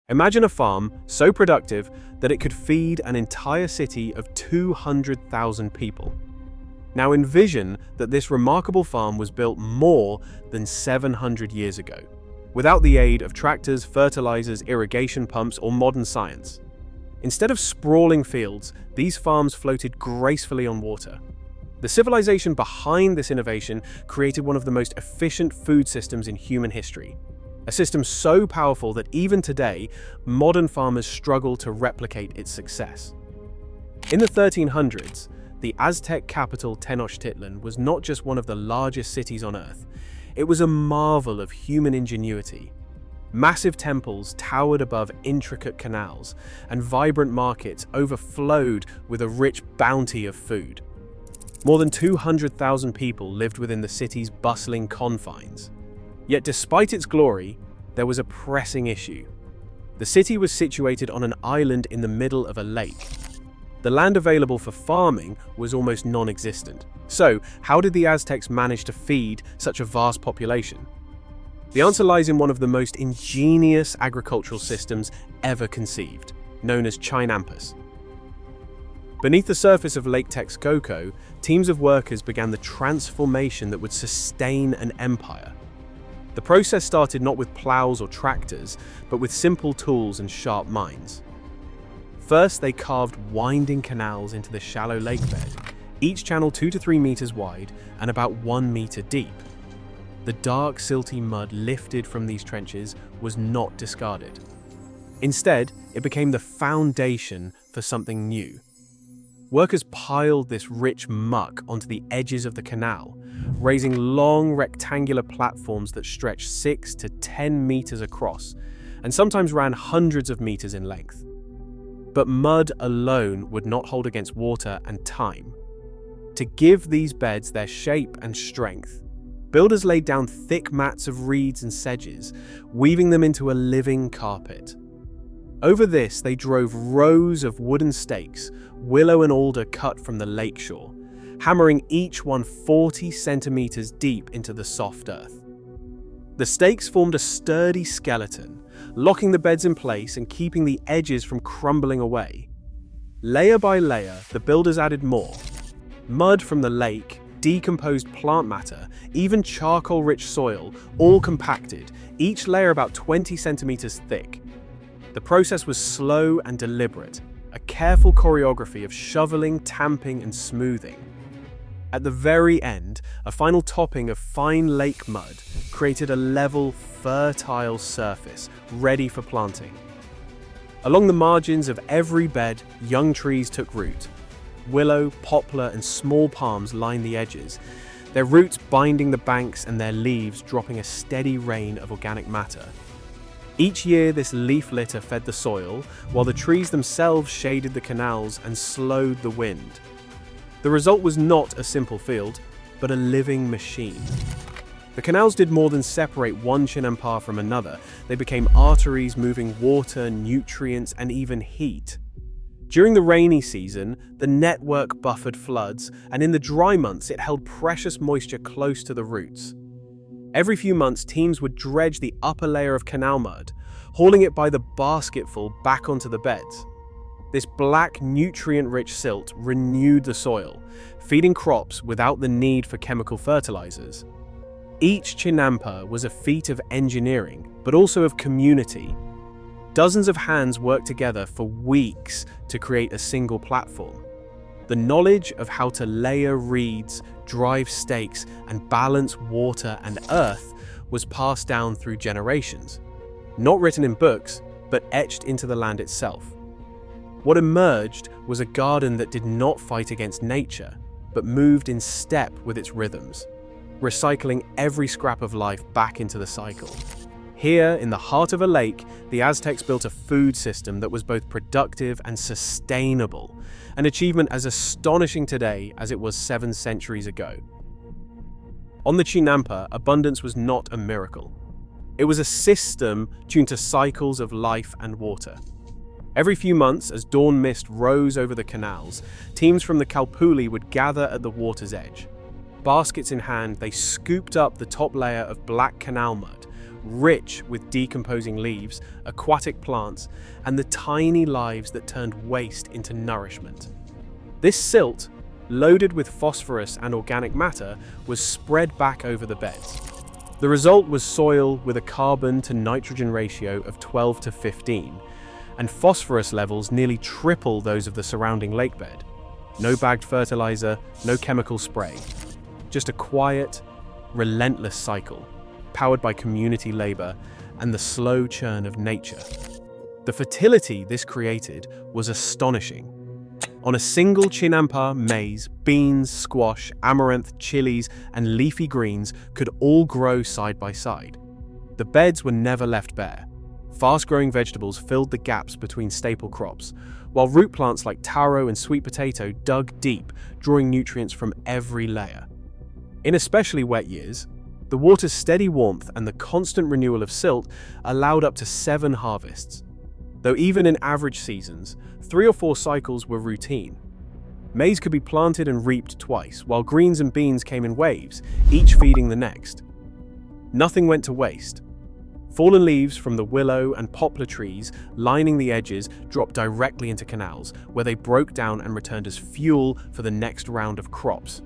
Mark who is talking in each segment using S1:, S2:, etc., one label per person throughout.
S1: Imagine a farm so productive that it could feed an entire city of 200,000 people. Now envision that this remarkable farm was built more than 700 years ago, without the aid of tractors, fertilizers, irrigation pumps, or modern science. Instead of sprawling fields, these farms floated gracefully on water. The civilization behind this innovation created one of the most efficient food systems in human history. A system so powerful that even today, modern farmers struggle to replicate its success. In the 1300s, the Aztec capital Tenochtitlan was not just one of the largest cities on Earth, it was a marvel of human ingenuity. Massive temples towered above intricate canals, and vibrant markets overflowed with a rich bounty of food. More than 200,000 people lived within the city's bustling confines. Yet despite its glory, there was a pressing issue. The city was situated on an island in the middle of a lake. The land available for farming was almost non-existent. So, how did the Aztecs manage to feed such a vast population? The answer lies in one of the most ingenious agricultural systems ever conceived, known as Chinampas. Beneath the surface of Lake Texcoco, teams of workers began the transformation that would sustain an empire. The process started not with plows or tractors, but with simple tools and sharp minds. First, they carved winding canals into the shallow lake bed, each channel 2 to 3 meters wide and about 1 meter deep. The dark, silty mud lifted from these trenches was not discarded. Instead, it became the foundation for something new. Workers piled this rich muck onto the edges of the canal, raising long rectangular platforms that stretched 6 to 10 meters across and sometimes ran hundreds of meters in length. But mud alone would not hold against water and time. To give these beds their shape and strength, builders laid down thick mats of reeds and sedges, weaving them into a living carpet. Over this, they drove rows of wooden stakes, willow and alder cut from the lakeshore, hammering each one 40 centimeters deep into the soft earth. The stakes formed a sturdy skeleton, locking the beds in place and keeping the edges from crumbling away. Layer by layer, the builders added more. Mud from the lake, decomposed plant matter, even charcoal-rich soil, all compacted, each layer about 20 centimeters thick. The process was slow and deliberate, a careful choreography of shoveling, tamping, and smoothing. At the very end, a final topping of fine lake mud created a level, fertile surface ready for planting. Along the margins of every bed, young trees took root. Willow, poplar, and small palms lined the edges, their roots binding the banks and their leaves dropping a steady rain of organic matter. Each year, this leaf litter fed the soil, while the trees themselves shaded the canals and slowed the wind. The result was not a simple field, but a living machine. The canals did more than separate one Chinampa from another. They became arteries moving water, nutrients, and even heat. During the rainy season, the network buffered floods, and in the dry months, it held precious moisture close to the roots. Every few months, teams would dredge the upper layer of canal mud, hauling it by the basketful back onto the beds. This black, nutrient-rich silt renewed the soil, feeding crops without the need for chemical fertilizers. Each Chinampa was a feat of engineering, but also of community. Dozens of hands worked together for weeks to create a single platform. The knowledge of how to layer reeds, drive stakes, and balance water and earth was passed down through generations. Not written in books, but etched into the land itself. What emerged was a garden that did not fight against nature, but moved in step with its rhythms, recycling every scrap of life back into the cycle. Here, in the heart of a lake, the Aztecs built a food system that was both productive and sustainable, an achievement as astonishing today as it was 7 centuries ago. On the Chinampa, abundance was not a miracle. It was a system tuned to cycles of life and water. Every few months, as dawn mist rose over the canals, teams from the Kalpuli would gather at the water's edge. Baskets in hand, they scooped up the top layer of black canal mud, rich with decomposing leaves, aquatic plants, and the tiny lives that turned waste into nourishment. This silt, loaded with phosphorus and organic matter, was spread back over the beds. The result was soil with a carbon to nitrogen ratio of 12 to 15, and phosphorus levels nearly triple those of the surrounding lakebed. No bagged fertilizer, no chemical spray. Just a quiet, relentless cycle, powered by community labor and the slow churn of nature. The fertility this created was astonishing. On a single Chinampa, maize, beans, squash, amaranth, chilies, and leafy greens could all grow side by side. The beds were never left bare. Fast-growing vegetables filled the gaps between staple crops, while root plants like taro and sweet potato dug deep, drawing nutrients from every layer. In especially wet years, the water's steady warmth and the constant renewal of silt allowed up to 7 harvests. Though even in average seasons, 3 or 4 cycles were routine. Maize could be planted and reaped twice, while greens and beans came in waves, each feeding the next. Nothing went to waste. Fallen leaves from the willow and poplar trees lining the edges dropped directly into canals, where they broke down and returned as fuel for the next round of crops.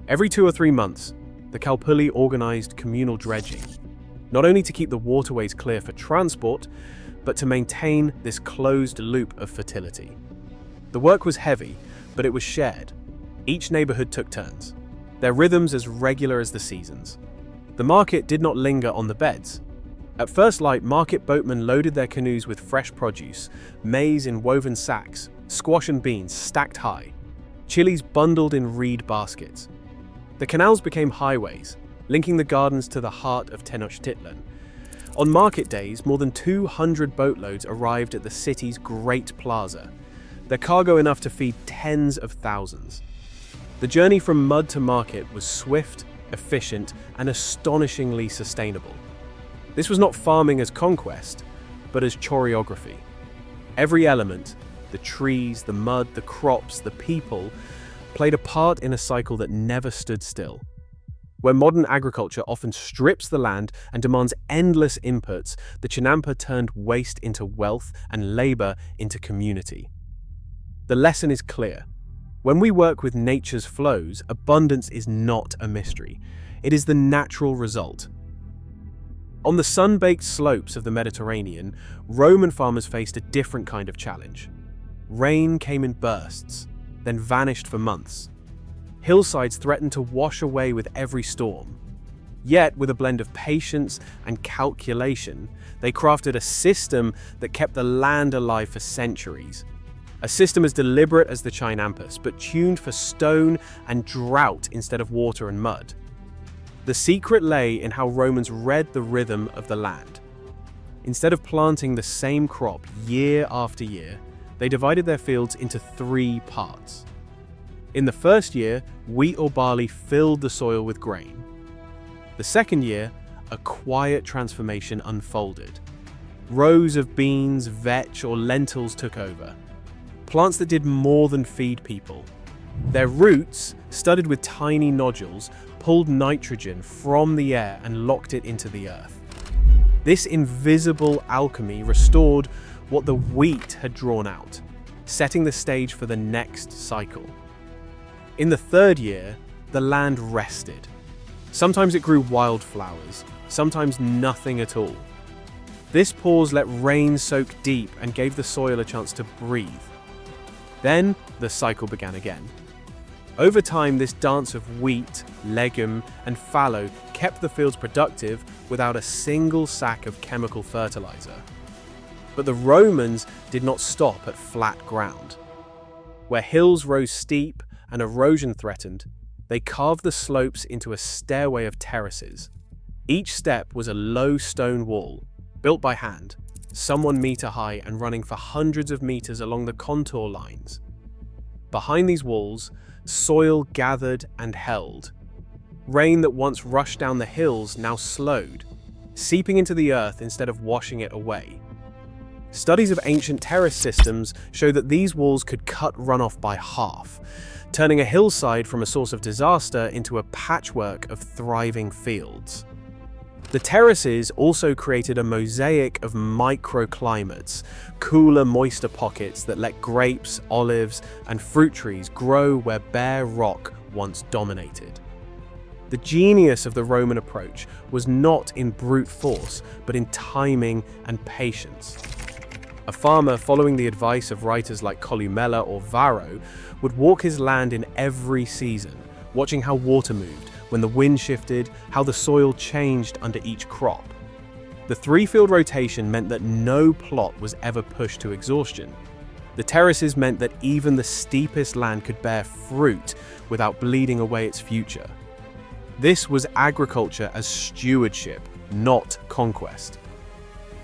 S1: Every 2 or 3 months, the Kalpuli organized communal dredging, not only to keep the waterways clear for transport, but to maintain this closed loop of fertility. The work was heavy, but it was shared. Each neighborhood took turns, their rhythms as regular as the seasons. The market did not linger on the beds. At first light, market boatmen loaded their canoes with fresh produce, maize in woven sacks, squash and beans stacked high, chilies bundled in reed baskets. The canals became highways, linking the gardens to the heart of Tenochtitlan. On market days, more than 200 boatloads arrived at the city's Great Plaza, their cargo enough to feed tens of thousands. The journey from mud to market was swift, efficient, and astonishingly sustainable. This was not farming as conquest, but as choreography. Every element, the trees, the mud, the crops, the people, played a part in a cycle that never stood still. Where modern agriculture often strips the land and demands endless inputs, the Chinampa turned waste into wealth and labor into community. The lesson is clear. When we work with nature's flows, abundance is not a mystery. It is the natural result. On the sun-baked slopes of the Mediterranean, Roman farmers faced a different kind of challenge. Rain came in bursts, then vanished for months. Hillsides threatened to wash away with every storm. Yet, with a blend of patience and calculation, they crafted a system that kept the land alive for centuries. A system as deliberate as the Chinampas, but tuned for stone and drought instead of water and mud. The secret lay in how Romans read the rhythm of the land. Instead of planting the same crop year after year, they divided their fields into 3 parts. In the first year, wheat or barley filled the soil with grain. The second year, a quiet transformation unfolded. Rows of beans, vetch, or lentils took over. Plants that did more than feed people. Their roots, studded with tiny nodules, pulled nitrogen from the air and locked it into the earth. This invisible alchemy restored what the wheat had drawn out, setting the stage for the next cycle. In the third year, the land rested. Sometimes it grew wildflowers, sometimes nothing at all. This pause let rain soak deep and gave the soil a chance to breathe. Then, the cycle began again. Over time, this dance of wheat, legume, and fallow kept the fields productive without a single sack of chemical fertilizer. But the Romans did not stop at flat ground. Where hills rose steep and erosion threatened, they carved the slopes into a stairway of terraces. Each step was a low stone wall, built by hand, some 1 meter high and running for hundreds of meters along the contour lines. Behind these walls, soil gathered and held. Rain that once rushed down the hills now slowed, seeping into the earth instead of washing it away. Studies of ancient terrace systems show that these walls could cut runoff by half, turning a hillside from a source of disaster into a patchwork of thriving fields. The terraces also created a mosaic of microclimates, cooler, moister pockets that let grapes, olives, and fruit trees grow where bare rock once dominated. The genius of the Roman approach was not in brute force, but in timing and patience. A farmer, following the advice of writers like Columella or Varro, would walk his land in every season, watching how water moved, when the wind shifted, how the soil changed under each crop. The three-field rotation meant that no plot was ever pushed to exhaustion. The terraces meant that even the steepest land could bear fruit without bleeding away its future. This was agriculture as stewardship, not conquest.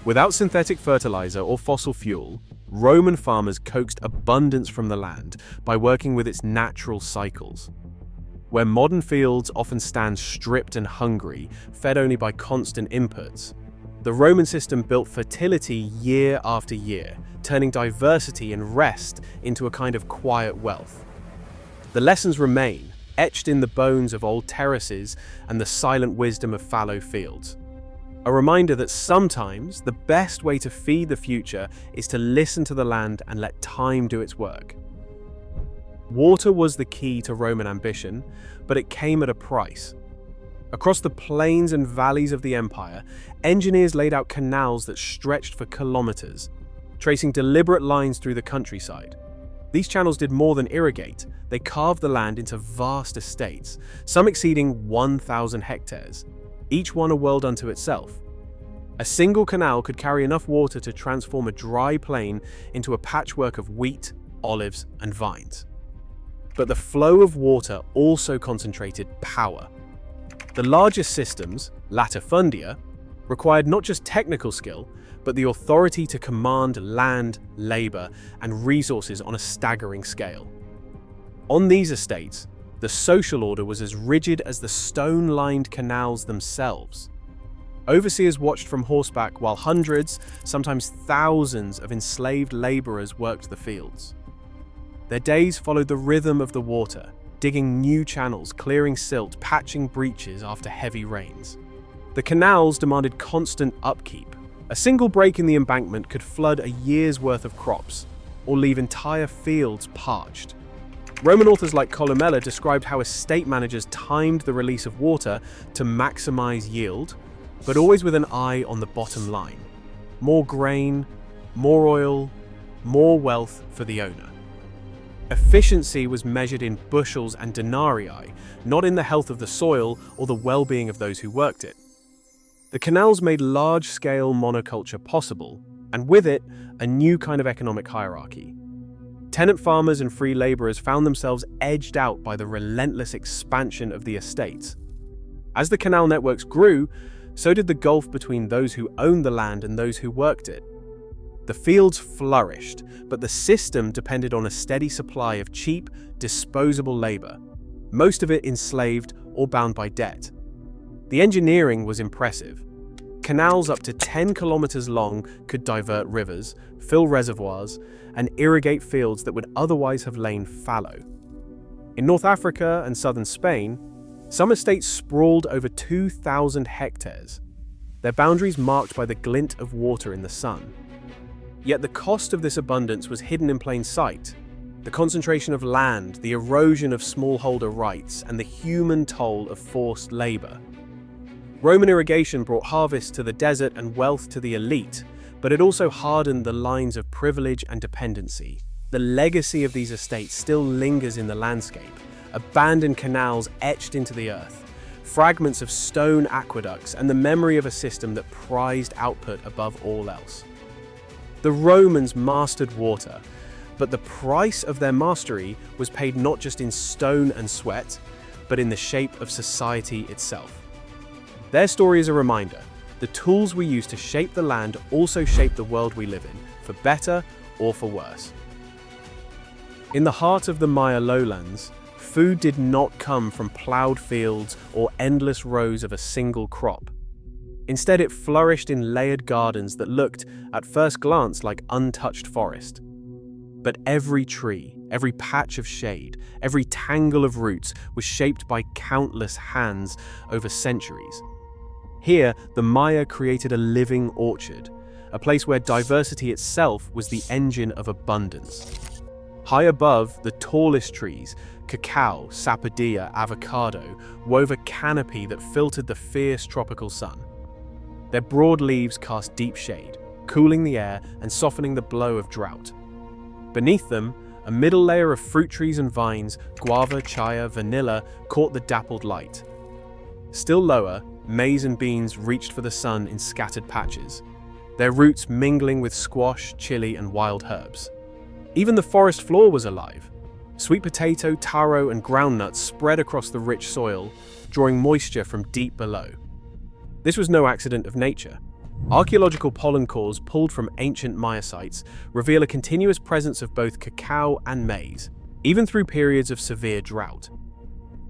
S1: Without synthetic fertilizer or fossil fuel, Roman farmers coaxed abundance from the land by working with its natural cycles. Where modern fields often stand stripped and hungry, fed only by constant inputs, the Roman system built fertility year after year, turning diversity and rest into a kind of quiet wealth. The lessons remain, etched in the bones of old terraces and the silent wisdom of fallow fields. A reminder that sometimes the best way to feed the future is to listen to the land and let time do its work. Water was the key to Roman ambition, but it came at a price. Across the plains and valleys of the empire, engineers laid out canals that stretched for kilometers, tracing deliberate lines through the countryside. These channels did more than irrigate. They carved the land into vast estates, some exceeding 1,000 hectares, each one a world unto itself. A single canal could carry enough water to transform a dry plain into a patchwork of wheat, olives, and vines. But the flow of water also concentrated power. The largest systems, latifundia, required not just technical skill, but the authority to command land, labor, and resources on a staggering scale. On these estates, the social order was as rigid as the stone-lined canals themselves. Overseers watched from horseback while hundreds, sometimes thousands, of enslaved laborers worked the fields. Their days followed the rhythm of the water, digging new channels, clearing silt, patching breaches after heavy rains. The canals demanded constant upkeep. A single break in the embankment could flood a year's worth of crops, or leave entire fields parched. Roman authors like Columella described how estate managers timed the release of water to maximize yield, but always with an eye on the bottom line. More grain, more oil, more wealth for the owner. Efficiency was measured in bushels and denarii, not in the health of the soil or the well-being of those who worked it. The canals made large-scale monoculture possible, and with it, a new kind of economic hierarchy. Tenant farmers and free laborers found themselves edged out by the relentless expansion of the estates. As the canal networks grew, so did the gulf between those who owned the land and those who worked it. The fields flourished, but the system depended on a steady supply of cheap, disposable labor, most of it enslaved or bound by debt. The engineering was impressive. Canals up to 10 kilometers long could divert rivers, fill reservoirs, and irrigate fields that would otherwise have lain fallow. In North Africa and southern Spain, some estates sprawled over 2,000 hectares, their boundaries marked by the glint of water in the sun. Yet the cost of this abundance was hidden in plain sight. The concentration of land, the erosion of smallholder rights, and the human toll of forced labor. Roman irrigation brought harvests to the desert and wealth to the elite, but it also hardened the lines of privilege and dependency. The legacy of these estates still lingers in the landscape, abandoned canals etched into the earth, fragments of stone aqueducts, and the memory of a system that prized output above all else. The Romans mastered water, but the price of their mastery was paid not just in stone and sweat, but in the shape of society itself. Their story is a reminder. The tools we use to shape the land also shape the world we live in, for better or for worse. In the heart of the Maya lowlands, food did not come from plowed fields or endless rows of a single crop. Instead, it flourished in layered gardens that looked, at first glance, like untouched forest. But every tree, every patch of shade, every tangle of roots was shaped by countless hands over centuries. Here, the Maya created a living orchard, a place where diversity itself was the engine of abundance. High above, the tallest trees, cacao, sapodilla, avocado, wove a canopy that filtered the fierce tropical sun. Their broad leaves cast deep shade, cooling the air and softening the blow of drought. Beneath them, a middle layer of fruit trees and vines, guava, chaya, vanilla, caught the dappled light. Still lower, maize and beans reached for the sun in scattered patches, their roots mingling with squash, chili, and wild herbs. Even the forest floor was alive. Sweet potato, taro, and groundnuts spread across the rich soil, drawing moisture from deep below. This was no accident of nature. Archaeological pollen cores pulled from ancient Maya sites reveal a continuous presence of both cacao and maize, even through periods of severe drought.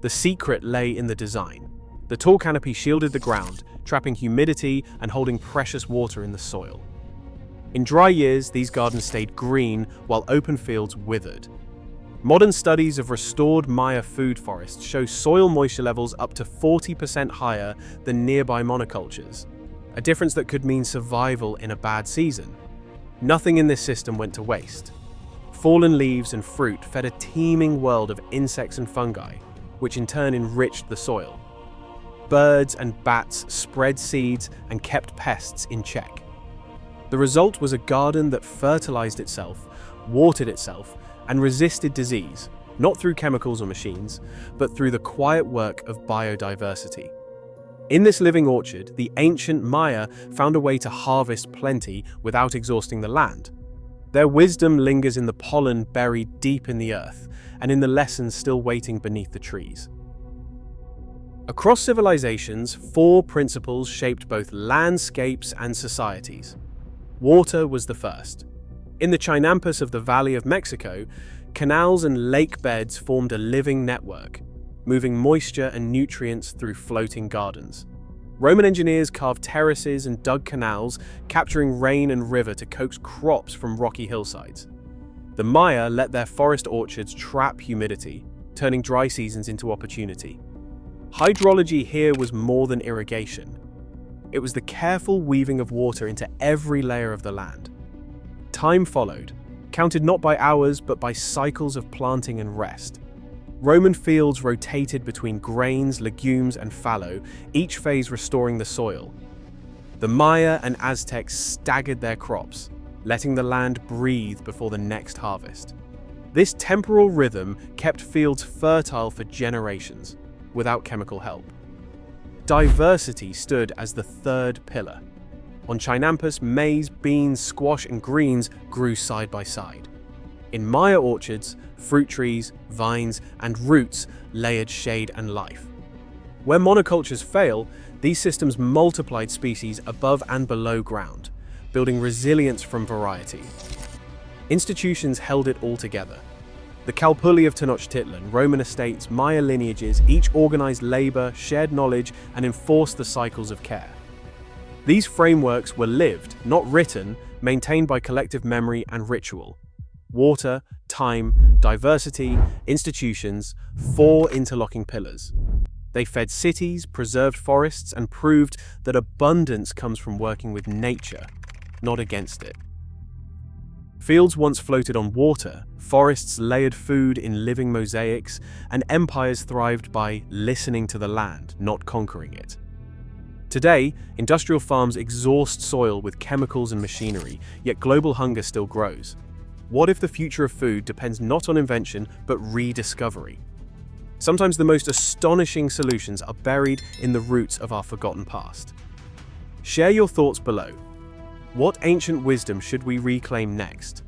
S1: The secret lay in the design. The tall canopy shielded the ground, trapping humidity and holding precious water in the soil. In dry years, these gardens stayed green while open fields withered. Modern studies of restored Maya food forests show soil moisture levels up to 40% higher than nearby monocultures, a difference that could mean survival in a bad season. Nothing in this system went to waste. Fallen leaves and fruit fed a teeming world of insects and fungi, which in turn enriched the soil. Birds and bats spread seeds and kept pests in check. The result was a garden that fertilized itself, watered itself, and resisted disease, not through chemicals or machines, but through the quiet work of biodiversity. In this living orchard, the ancient Maya found a way to harvest plenty without exhausting the land. Their wisdom lingers in the pollen buried deep in the earth, and in the lessons still waiting beneath the trees. Across civilizations, 4 principles shaped both landscapes and societies. Water was the first. In the Chinampas of the Valley of Mexico, canals and lake beds formed a living network, moving moisture and nutrients through floating gardens. Roman engineers carved terraces and dug canals, capturing rain and river to coax crops from rocky hillsides. The Maya let their forest orchards trap humidity, turning dry seasons into opportunity. Hydrology here was more than irrigation. It was the careful weaving of water into every layer of the land. Time followed, counted not by hours but by cycles of planting and rest. Roman fields rotated between grains, legumes, and fallow, each phase restoring the soil. The Maya and Aztecs staggered their crops, letting the land breathe before the next harvest. This temporal rhythm kept fields fertile for generations, without chemical help. Diversity stood as the third pillar. On Chinampas, maize, beans, squash, and greens grew side by side. In Maya orchards, fruit trees, vines, and roots layered shade and life. Where monocultures fail, these systems multiplied species above and below ground, building resilience from variety. Institutions held it all together. The Calpulli of Tenochtitlan, Roman estates, Maya lineages each organized labor, shared knowledge, and enforced the cycles of care. These frameworks were lived, not written, maintained by collective memory and ritual. Water, time, diversity, institutions, 4 interlocking pillars. They fed cities, preserved forests, and proved that abundance comes from working with nature, not against it. Fields once floated on water, forests layered food in living mosaics, and empires thrived by listening to the land, not conquering it. Today, industrial farms exhaust soil with chemicals and machinery, yet global hunger still grows. What if the future of food depends not on invention, but rediscovery? Sometimes the most astonishing solutions are buried in the roots of our forgotten past. Share your thoughts below. What ancient wisdom should we reclaim next?